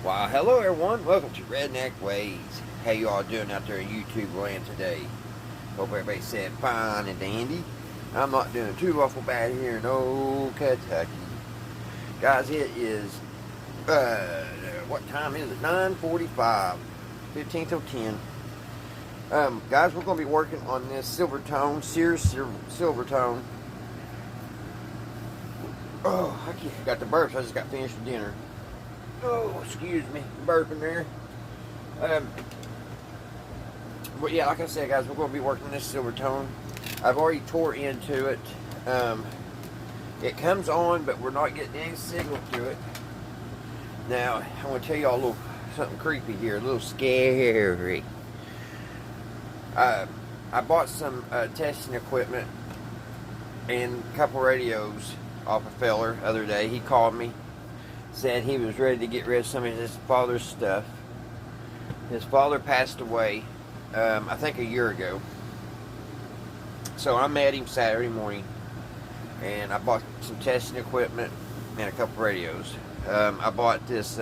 Why, hello everyone. Welcome to Redneck Ways. How you all doing out there in YouTube land today? Hope everybody said fine and dandy. I'm not doing too awful bad here in old Kentucky. Guys, it is, what time is it? 9:45. 15 till 10. Guys, we're going to be working on this Silverstone, Sears Silverstone. Oh, I got the burps. I just got finished with dinner. Oh, excuse me, burping there. But yeah, like I said, guys, we're going to be working on this Silverstone. I've already tore into it. It comes on, but we're not getting any signal to it. Now, I want to tell y'all a little something creepy here, a little scary. I bought some testing equipment and a couple radios off a feller the other day. He called me, said he was ready to get rid of some of his father's stuff. His father passed away, I think a year ago. So I met him Saturday morning, and I bought some testing equipment and a couple radios. I bought this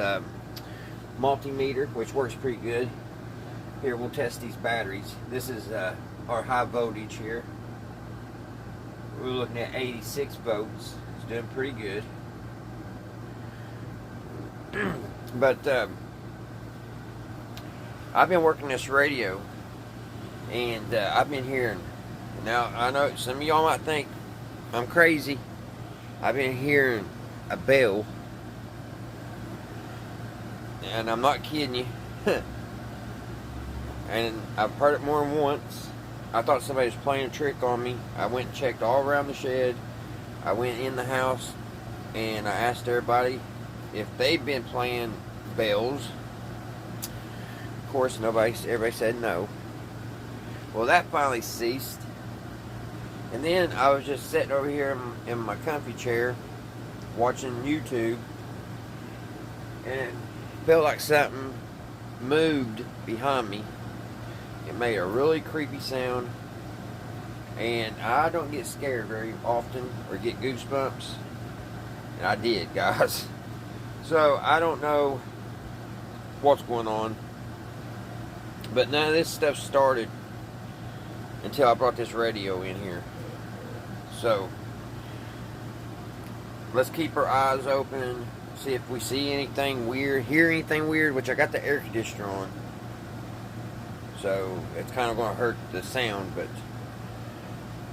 multimeter, which works pretty good. Here, we'll test these batteries. This is our high voltage here. We're looking at 86 volts. It's doing pretty good. But I've been working this radio, and I've been hearing. Now, I know some of y'all might think I'm crazy. I've been hearing a bell, and I'm not kidding you. And I've heard it more than once. I thought somebody was playing a trick on me. I went and checked all around the shed. I went in the house, and I asked everybody if they've been playing bells. Of course, everybody said no. Well, that finally ceased. And then I was just sitting over here in my comfy chair watching YouTube, and it felt like something moved behind me. It made a really creepy sound, and I don't get scared very often or get goosebumps, and I did, guys. So I don't know what's going on, but none of this stuff started until I brought this radio in here. So let's keep our eyes open, see if we see anything weird, hear anything weird, which I got the air conditioner on, so it's kind of going to hurt the sound, but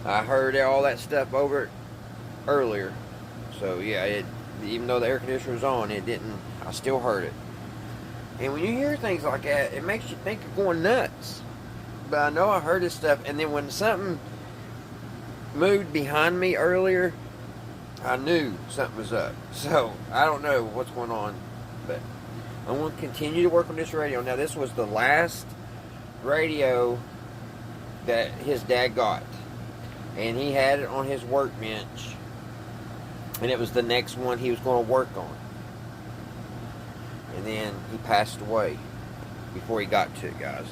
I heard all that stuff over it earlier. So yeah, even though the air conditioner was on, it didn't, I still heard it. And when you hear things like that, it makes you think you're going nuts. But I know I heard this stuff, and then when something moved behind me earlier, I knew something was up. So I don't know what's going on, but I'm going to continue to work on this radio. Now, this was the last radio that his dad got, and he had it on his workbench, and it was the next one he was going to work on. And then he passed away before he got to it, guys.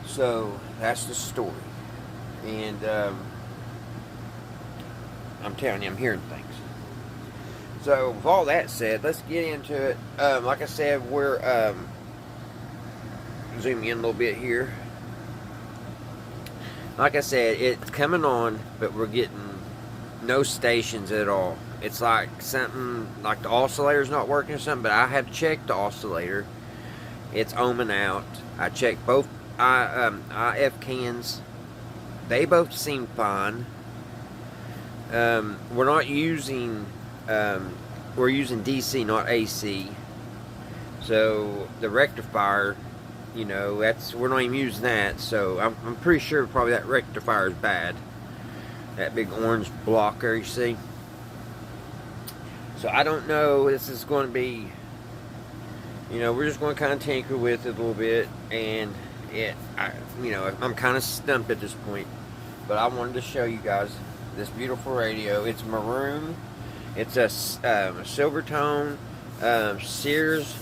So that's the story. And I'm telling you, I'm hearing things. So with all that said, let's get into it. Like I said, we're zooming in a little bit here. Like I said, it's coming on, but we're getting no stations at all. It's like something, like the oscillator's not working or something, but I have checked the oscillator. It's ohming out. I checked both IF cans. They both seem fine. We're not using, we're using DC, not AC. So the rectifier, you know, we're not even using that. So I'm pretty sure probably that rectifier is bad. That big orange block there, you see. So I don't know. This is going to be, you know, we're just going to kind of tinker with it a little bit, and you know, I'm kind of stumped at this point. But I wanted to show you guys this beautiful radio. It's maroon. It's a Silverstone Sears.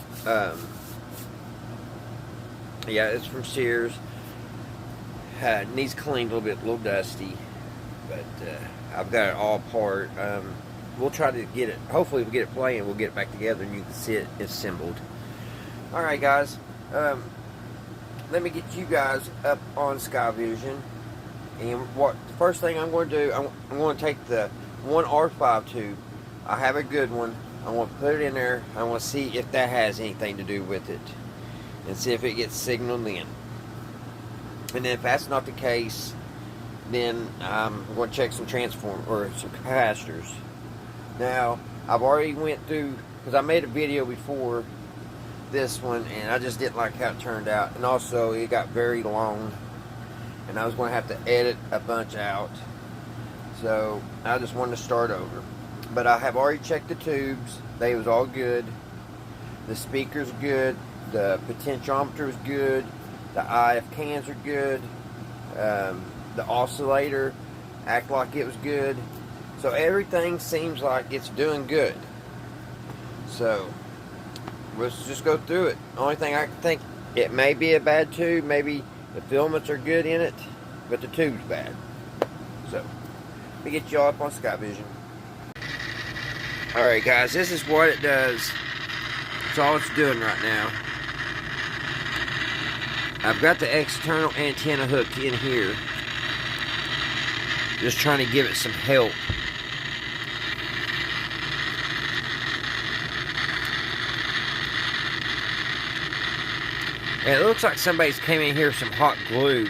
Yeah, it's from Sears. Needs cleaned a little dusty, but I've got it all apart. We'll try to get it. Hopefully, we'll get it playing. We'll get it back together, and you can see it assembled. Alright guys, let me get you guys up on Sky Vision. And what the first thing I'm going to do, I'm going to take the one R5 tube. I have a good one. I want to put it in there. I want to see if that has anything to do with it, and see if it gets signaled in. And if that's not the case, then I'm going to check some transform or some capacitors. Now I've already went through, because I made a video before this one and I just didn't like how it turned out, and also it got very long and I was going to have to edit a bunch out, so I just wanted to start over. But I have already checked the tubes. They was all good. The speaker's good, the potentiometer is good, the IF cans are good, the oscillator act like it was good, so everything seems like it's doing good. So let's just go through it. Only thing I can think, it may be a bad tube, maybe the filaments are good in it, but the tube's bad. So let me get y'all up on Sky Vision. Alright guys, this is what it does. That's all it's doing right now. I've got the external antenna hooked in here, just trying to give it some help. And it looks like somebody's came in here with some hot glue.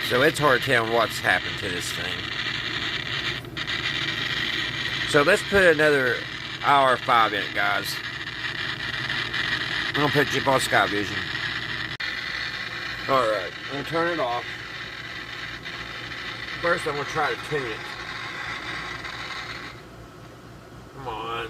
So it's hard telling what's happened to this thing. So let's put another hour 5 in it, guys. I'm going to put you on Sky Vision. Alright, I'm going to turn it off. First I'm going to try to tune it. Come on.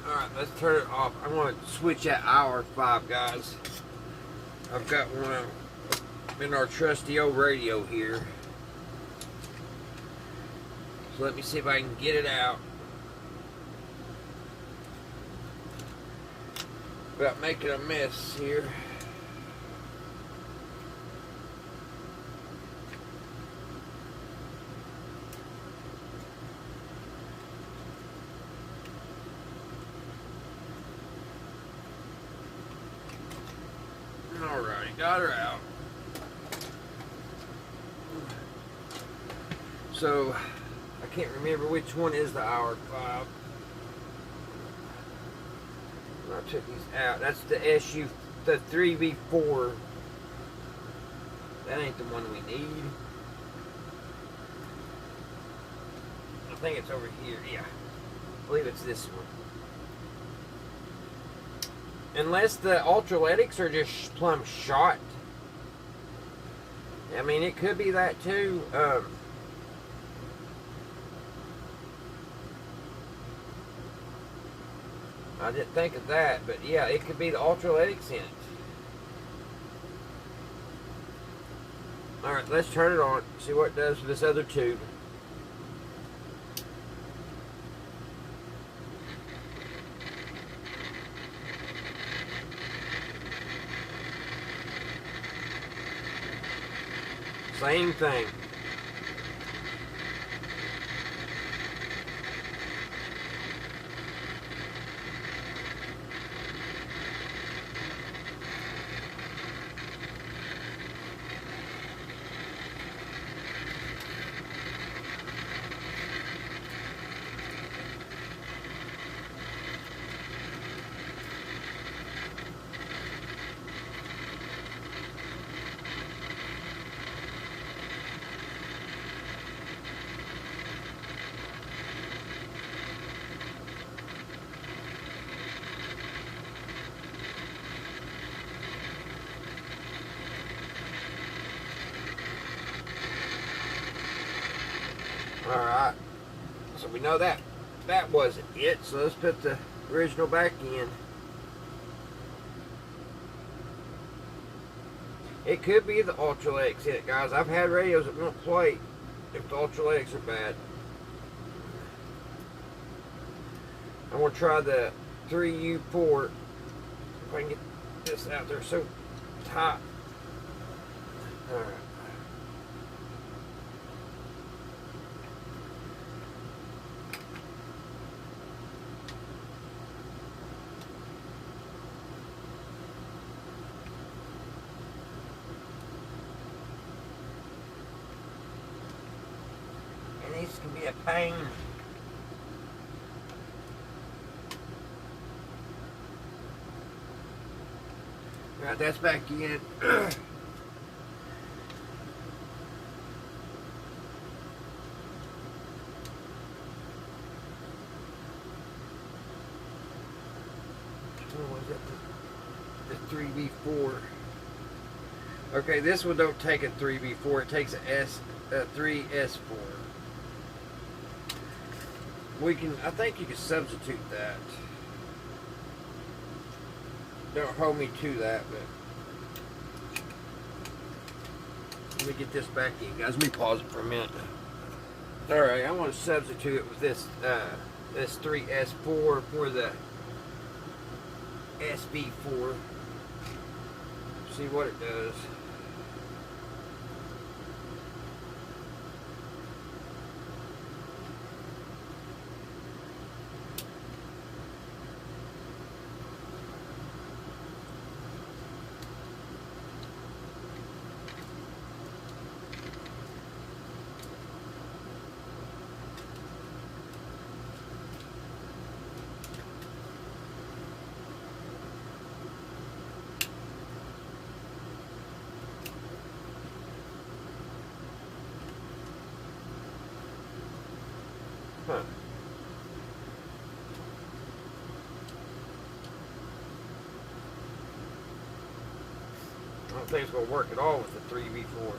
Alright, let's turn it off. I'm going to switch that hour 5, guys. I've got one in our trusty old radio here. So let me see if I can get it out without making a mess here. Alright, got her out. So, I can't remember which one is the hour 5. I took these out. That's the SU, the 3V4. That ain't the one we need. I think it's over here, yeah. I believe it's this one. Unless the ultraletics are just plumb shot. I mean, it could be that too. I didn't think of that, but yeah, it could be the ultraletics in it. Alright, let's turn it on, see what it does with this other tube. Same thing. Alright, so we know that wasn't it, so let's put the original back in. It could be the ultralights in it, guys. I've had radios that won't play if the ultralights are bad. I'm going to try the 3U port. If I can get this out there so tight. Alright. And this can be a pain. Alright, that's back in. The 3B4. Okay, this one don't take a 3B4. It takes a 3S4. I think you can substitute that. Don't hold me to that, but let me get this back in, guys. Let me pause it for a minute. Alright, I want to substitute it with this 3S4 for the SB4. See what it does. Huh. I don't think it's going to work at all with the 3V4.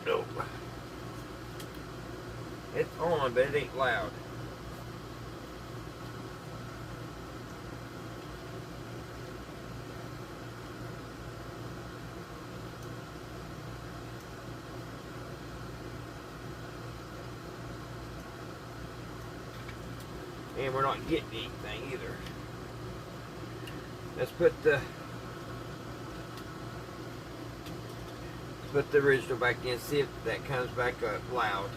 Nope. It's on, but it ain't loud. And we're not getting anything either. Let's put the original back in, see if that comes back up loud.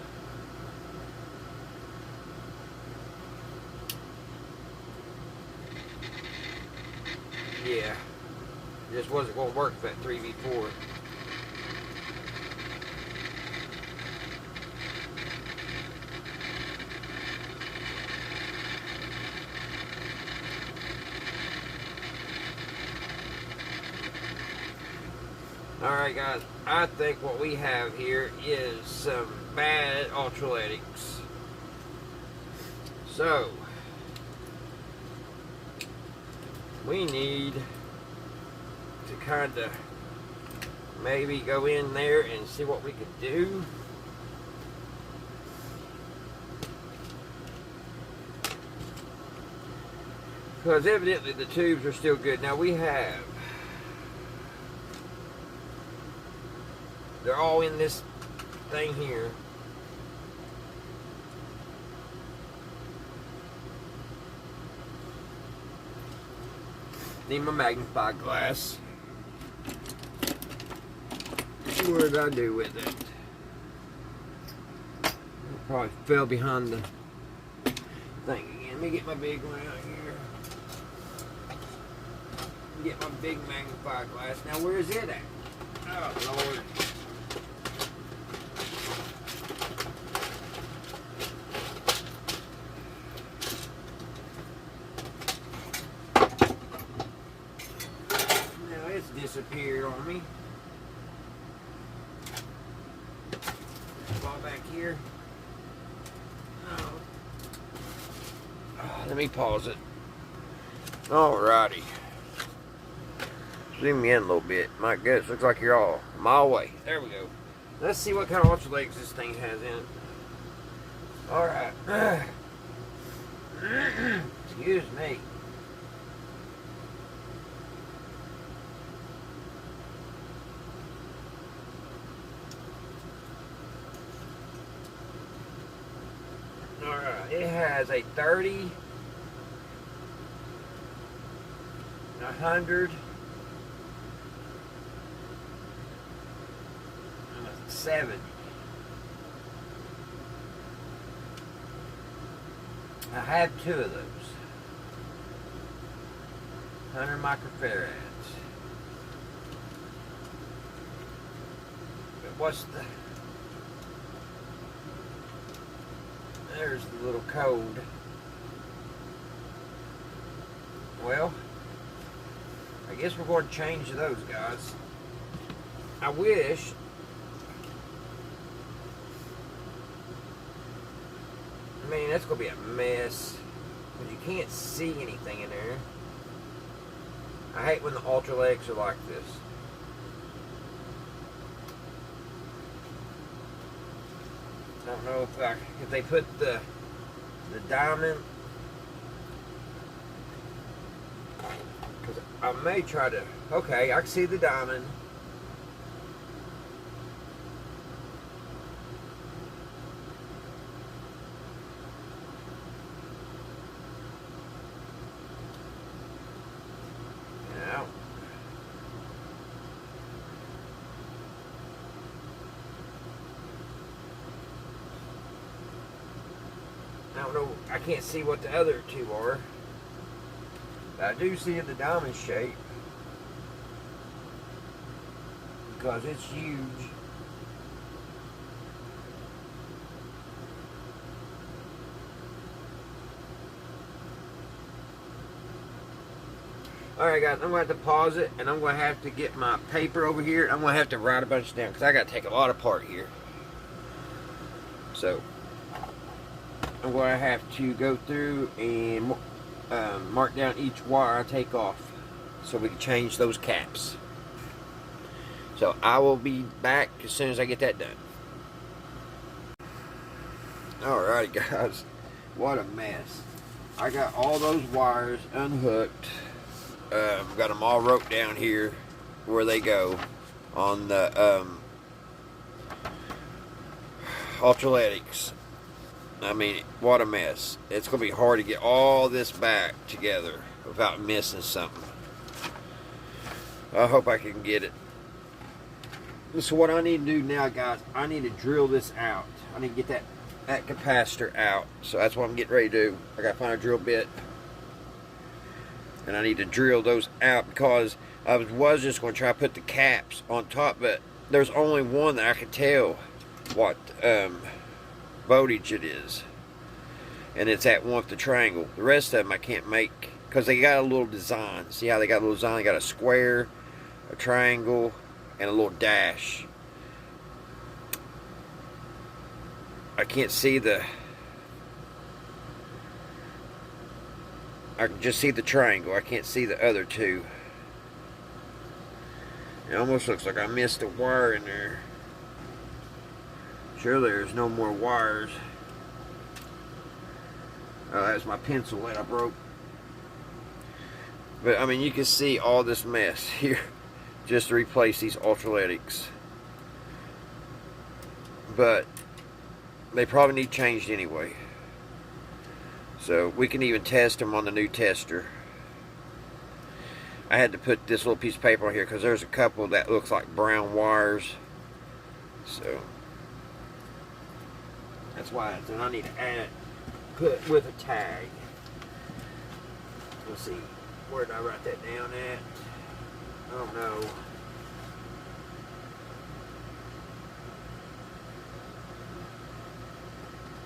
Yeah, just wasn't going to work for that 3V4. Alright guys, I think what we have here is some bad ultralights. So, we need to kind of maybe go in there and see what we could do. Because evidently the tubes are still good. Now we have, they're all in this thing here. Need my magnifying glass. What did I do with it? It probably fell behind the thing again. Let me get my big one out here. Get my big magnifying glass. Now where is it at? Oh Lord. Now it's disappeared on me. here. Let me pause it. Alrighty. Zoom in a little bit. My goodness, looks like you're all a mile away. There we go. Let's see what kind of ultra legs this thing has in it. Alright. Excuse me. Alright, it has a 30, 100, and a 70. I have 2 of those. 100 microfarads. But what's the... There's the little code. Well, I guess we're going to change those, guys. I wish... I mean, that's going to be a mess. Because you can't see anything in there. I hate when the ultra legs are like this. I don't know if they put the diamond, because I may try to. Okay, I can see the diamond. Now. I don't know, I can't see what the other 2 are. But I do see the diamond shape. Because it's huge. Alright guys, I'm going to have to pause it. And I'm going to have to get my paper over here. I'm going to have to write a bunch down. Because I got to take a lot apart here. So... I'm going to have to go through and mark down each wire I take off so we can change those caps. So I will be back as soon as I get that done. Alright guys, what a mess. I got all those wires unhooked. Got them all roped down here where they go on the ultraletics. I mean, what a mess. It's going to be hard to get all this back together without missing something. I hope I can get it. So what I need to do now, guys, I need to drill this out. I need to get that capacitor out. So that's what I'm getting ready to do. I got to find a drill bit. And I need to drill those out because I was just going to try to put the caps on top, but there's only one that I can tell what voltage it is, and it's at one with the triangle. The rest of them I can't make because they got a little design. See how they got a little design? They got a square, a triangle, and a little dash. I can't see the... I can just see the triangle. I can't see the other 2. It almost looks like I missed a wire in there. Surely there's no more wires. Oh, that's my pencil that I broke. But I mean, you can see all this mess here just to replace these ultraletics. But they probably need changed anyway. So we can even test them on the new tester. I had to put this little piece of paper on here because there's a couple that looks like brown wires. So that's why I need to add, put with a tag. Let's see, where did I write that down at? I don't know.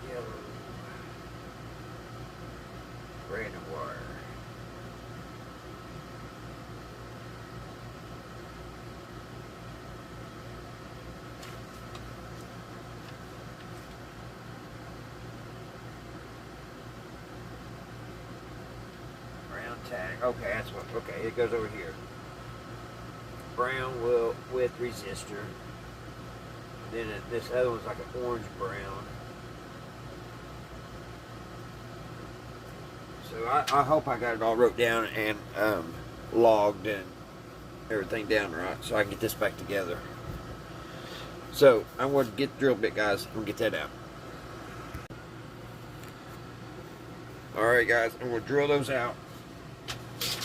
Yellow. Random wire. tag. Okay, that's what. Okay, it goes over here. Brown will with resistor. Then this other one's like an orange brown. So I hope I got it all wrote down and logged and everything down right, so I can get this back together. So I'm going to get the drill bit, guys. I'm going to get that out. Alright, guys, I'm going to drill those out. Get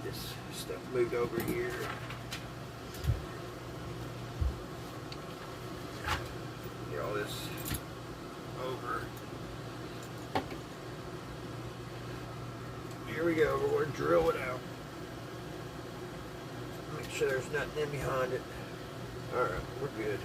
this stuff moved over here. Get all this over. Here we go. We're going to drill it out. Make sure there's nothing in behind it. Alright, we're good.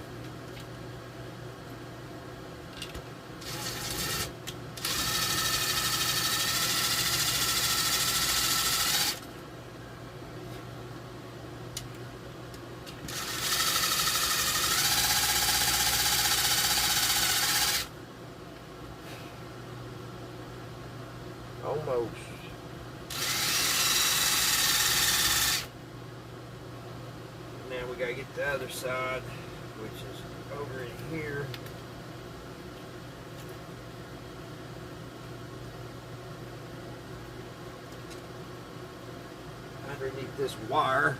Almost. Now we gotta get the other side, which is over in here. Underneath this wire.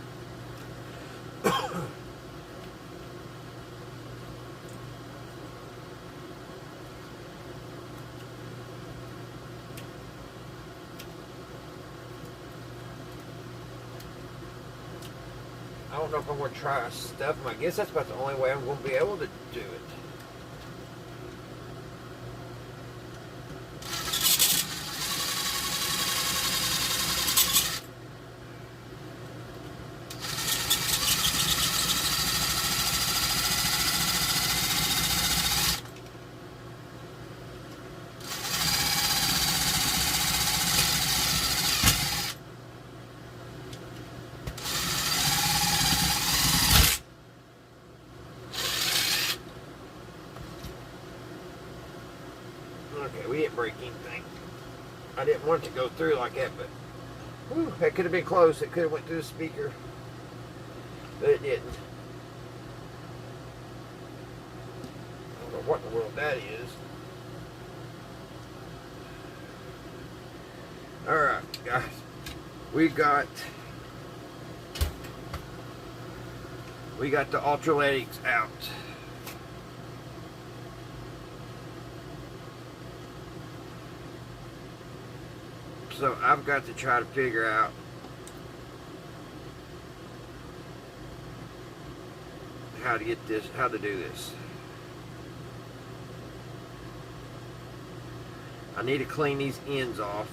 I don't know if I'm going to try to stuff them. I guess that's about the only way I'm going to be able to do it. Okay, we didn't break anything. I didn't want it to go through like that, but whew, that could have been close. It could have went through the speaker, but it didn't. I don't know what in the world that is. Alright, guys. We got the ultraletics out. So I've got to try to figure out how to get this, how to do this. I need to clean these ends off.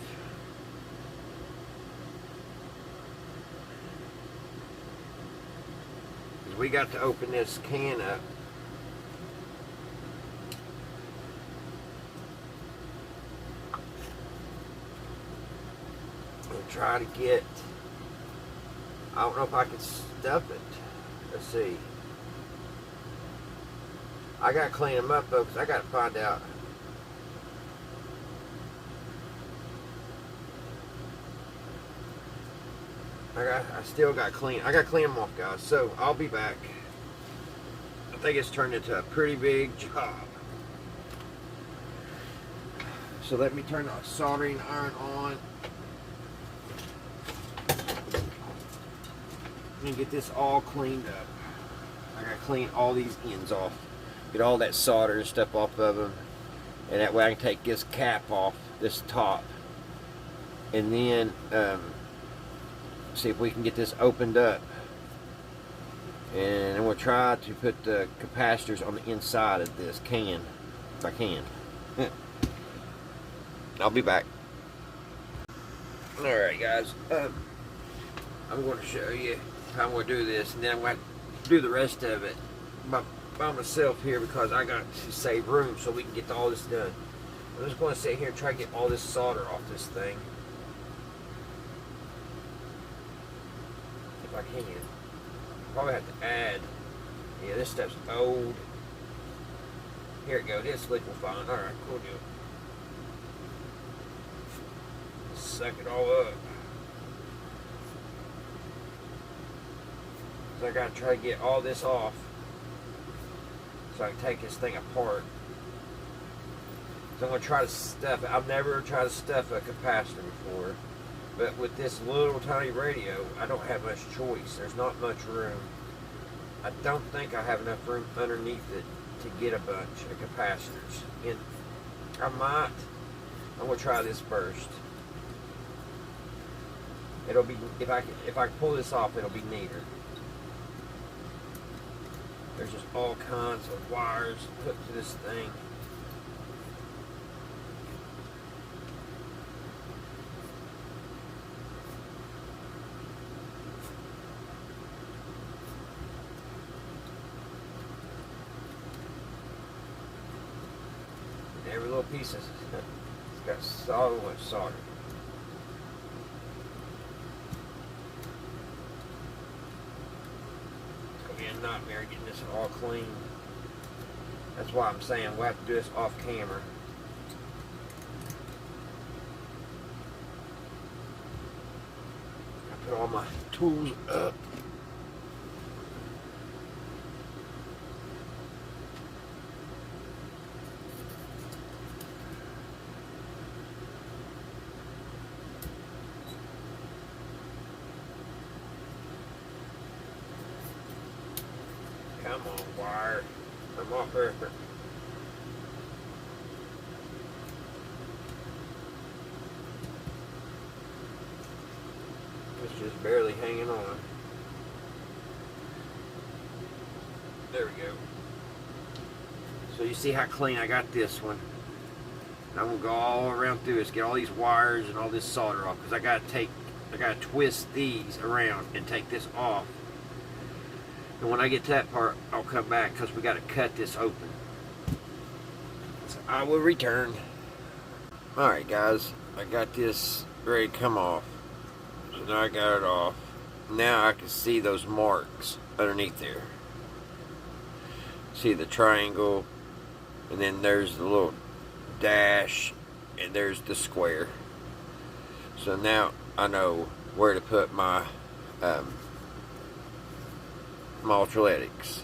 Because we got to open this can up. Try to get, I don't know if I can stuff it. Let's see. I gotta clean them up though, because I gotta find out. I still gotta clean. I gotta clean them off, guys. So I'll be back. I think it's turned into a pretty big job. So let me turn the soldering iron on. And get this all cleaned up. I gotta clean all these ends off, get all that solder and stuff off of them, and that way I can take this cap off, this top, and then see if we can get this opened up. And I'm gonna try to put the capacitors on the inside of this can, if I can. I'll be back. Alright, guys, I'm going to show you how I'm going to do this, and then I'm going to do the rest of it by myself here, because I got to save room so we can get all this done. I'm just going to sit here and try to get all this solder off this thing, if I can. Probably have to add, yeah, this stuff's old. Here it goes, it's liquefying. Alright, cool deal. suck it all up. So I gotta try to get all this off so I can take this thing apart. So I'm gonna try to stuff it. I've never tried to stuff a capacitor before, but with this little tiny radio, I don't have much choice. There's not much room. I don't think I have enough room underneath it to get a bunch of capacitors. And I'm gonna try this first. It'll be, if I can pull this off, it'll be neater. There's just all kinds of wires put to this thing. Every little piece is, it's got so much solder. It's gonna be a nightmare getting this all clean. That's why I'm saying we'll have to do this off camera. I put all my tools up. Come on, wire. I'm off there. It's just barely hanging on. There we go. So you see how clean I got this one. And I'm gonna go all around through this, get all these wires and all this solder off, because I gotta twist these around and take this off. And when I get to that part, I'll come back because we got to cut this open. So I will return. Alright guys, I got this ready to come off. So now I got it off. Now I can see those marks underneath there. See the triangle, and then there's the little dash, and there's the square. So now I know where to put my ultraletics.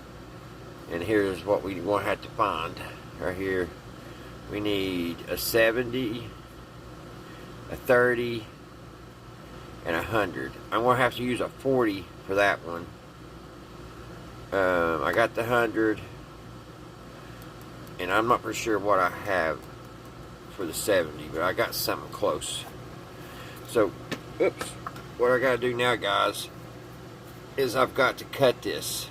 And here's what we won't have to find. Right here, we need a 70, a 30, and a 100. I'm going to have to use a 40 for that one. I got the 100, and I'm not for sure what I have for the 70, but I got something close. So, oops, what I got to do now, guys, is I've got to cut this.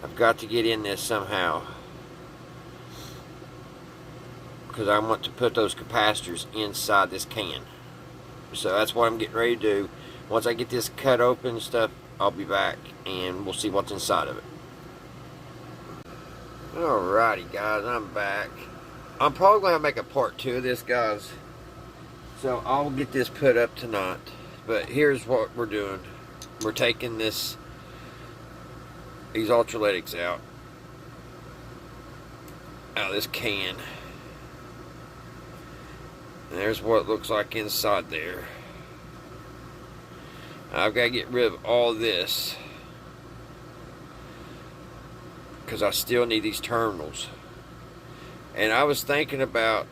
I've got to get in this somehow, because I want to put those capacitors inside this can. So that's what I'm getting ready to do. Once I get this cut open and stuff, I'll be back and we'll see what's inside of it. Alrighty guys, I'm back. I'm probably going to make a part 2 of this, guys. So I'll get this put up tonight. But here's what we're doing. We're taking these ultraletics out of this can. And there's what it looks like inside there. I've got to get rid of all this, because I still need these terminals. And I was thinking about,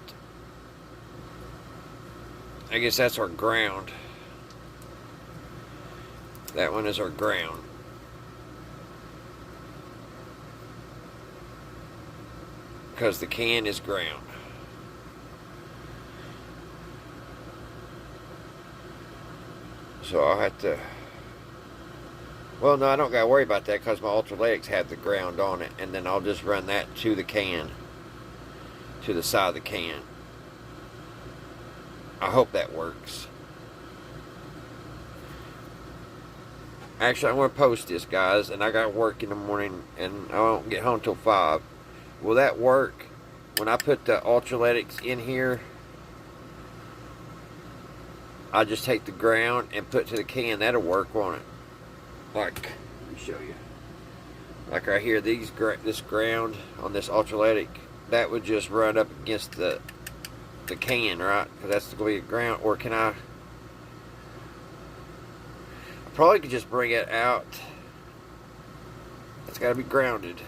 I guess that's our ground. That one is our ground. Because the can is ground. So I'll have to, well, no, I don't got to worry about that because my ultraletics have the ground on it. And then I'll just run that to the can, to the side of the can. I hope that works. Actually, I'm going to post this, guys, and I got work in the morning, and I won't get home till 5. Will that work when I put the ultraletics in here? I just take the ground and put to the can. That'll work, won't it? Like, let me show you. Like right here, this ground on this ultraletic, that would just run up against the the can, right? Because that's going to be ground. Or can I probably could just bring it out. It's got to be grounded.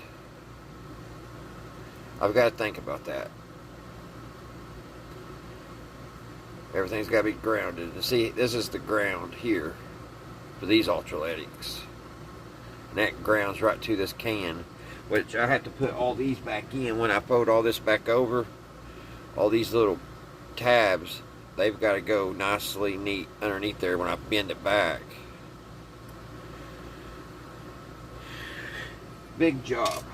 I've got to think about that. Everything's got to be grounded. See, this is the ground here for these ultraletics. And that grounds right to this can, which I have to put all these back in when I fold all this back over. All these little tabs, they've got to go nicely neat underneath there when I bend it back. Big job.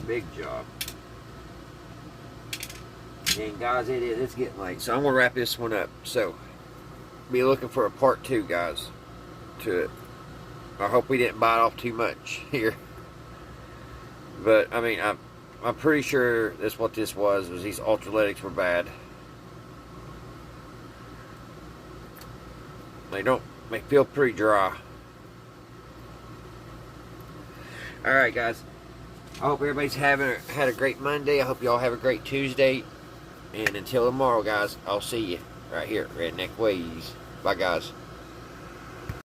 Big job. And guys, it's getting late, so I'm going to wrap this one up. So, be looking for a part 2, guys, to it. I hope we didn't bite off too much here. But, I mean, I'm pretty sure that's what this was these ultraletics were bad. They feel pretty dry. Alright, guys. I hope everybody's had a great Monday. I hope y'all have a great Tuesday. And until tomorrow, guys, I'll see you right here, Redneck Ways. Bye, guys.